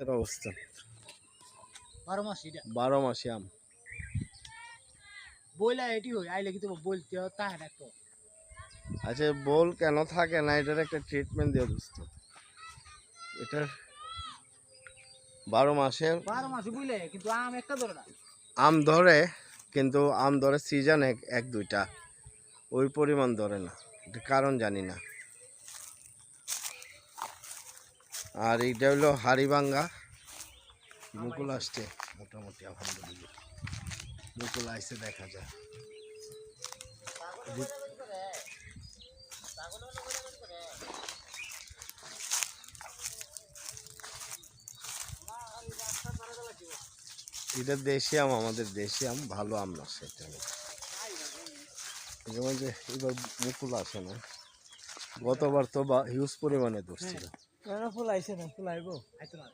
এর অবস্থা 12 মাস এটা 12 মাসি আম। বইলা এটি হই আইলে কি তো বলতে তাই না তো। আচ্ছা বল কেন থাকে না, এটার একটা ট্রিটমেন্ট দিয়ে দোস্ত। এটার 12 মাসে 12 মাস বুইলে কিন্তু আম একটা ধরে না। আম ধরে, কিন্তু আম ধরে সিজন এক দুইটা, ওই পরিমাণ ধরে না। এটা কারণ জানি না। আর এইটা হলো হাড়িভাঙ্গা। মুকুল আসছে মোটামুটি, আলহামদুলিল্লাহ মুকুল আইসে দেখা যায়। এটা দেশি আম, আমাদের দেশি আম, ভালো আম না সেটা। যেমন যে এবার মুকুল আসে না, গতবার তো বা হিউজ পরিমাণে ধরছিল। ফুল আইছে না, ফুল আইবো আইতো না।